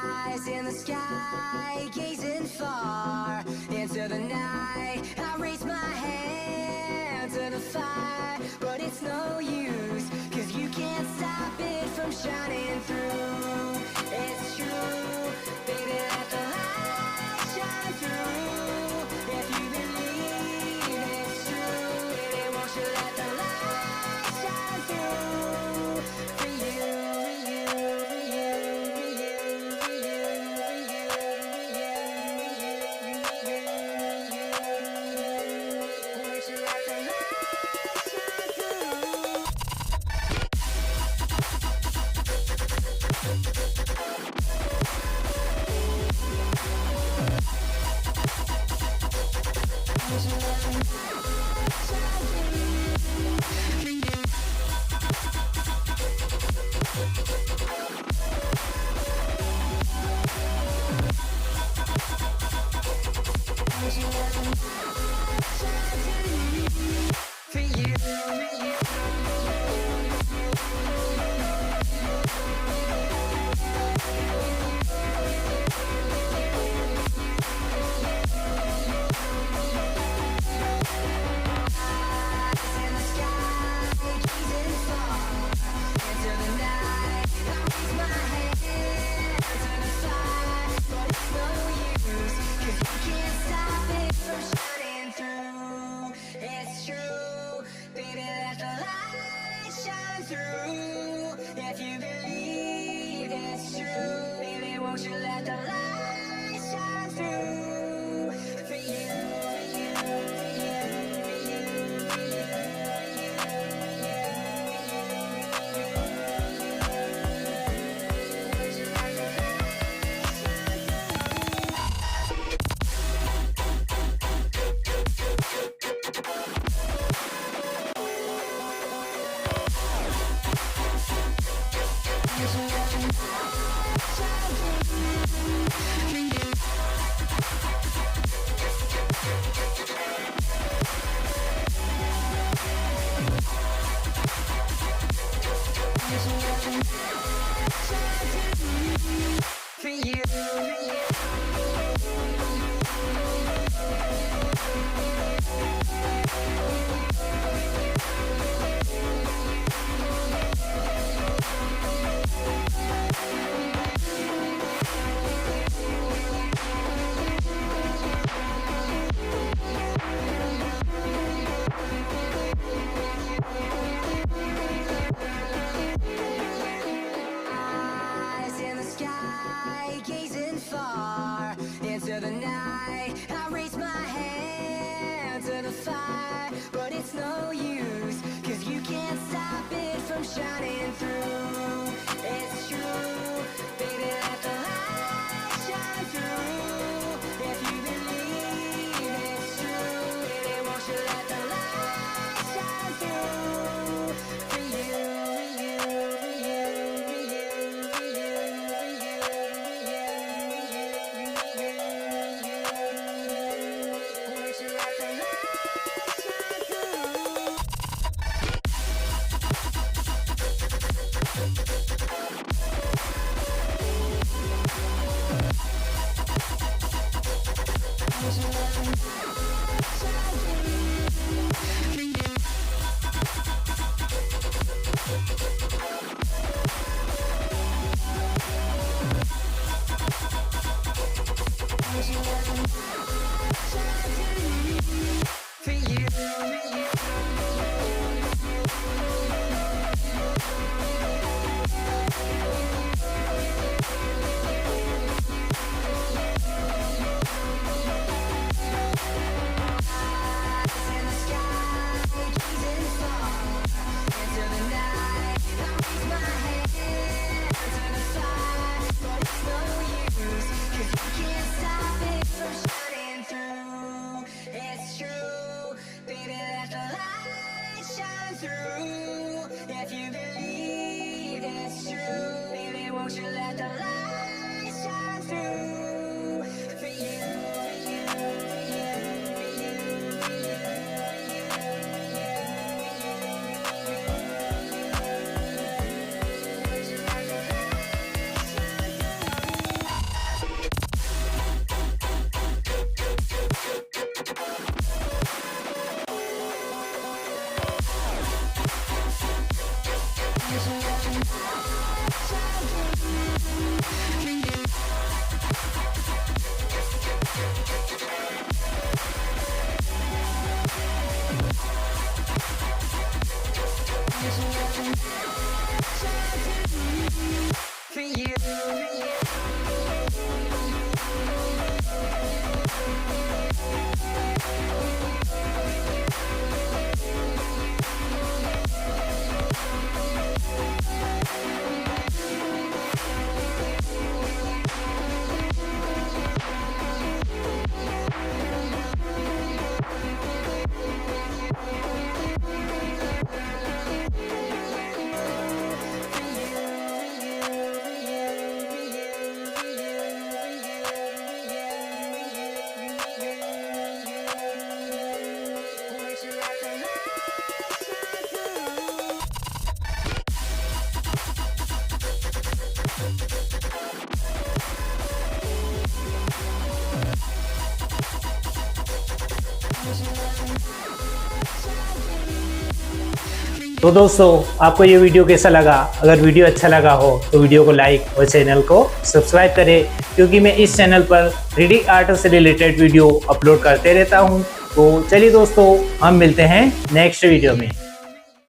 Eyes in the sky, gazing far into the night. I raise my hand to the fire, but it's no use, 'cause you can't stop it from shining through. It's true, baby, let the light shine through. If you believe it's true, baby, won't you let the light shine through? For you, for you, for you, for you, for you, for you, for you, won't you let the light shine through? Won't you let the light shine through? For you, for you, for you, for you, for you, won't you let the light shine for you, for you. Eyes in the sky, gazing far into the night. I raise my hand to the fire, but it's no use, 'cause you can't stop it from shining through. It's true, baby, let the light shine through. If you believe it's true, baby, won't you let the light shine through? For you, for you, for you, for you, for you, for you, for you, for you, won't you let the light shine through? For you, for you. If you believe it's true, baby, won't you let the light shine through? For you, for you, for you, for you, for you, for you, won't you let the light shine through? तो दोस्तों, आपको ये video कैसा लगा? अगर video अच्छा लगा हो तो वीडियो को लाइक और चैनल को सब्सक्राइब करें, क्योंकि मैं इस चैनल पर 3D आर्ट से रिलेटेड वीडियो अपलोड करते रहता हूँ। तो चलिए दोस्तों, हम मिलते हैं नेक्स्ट वीडियो में।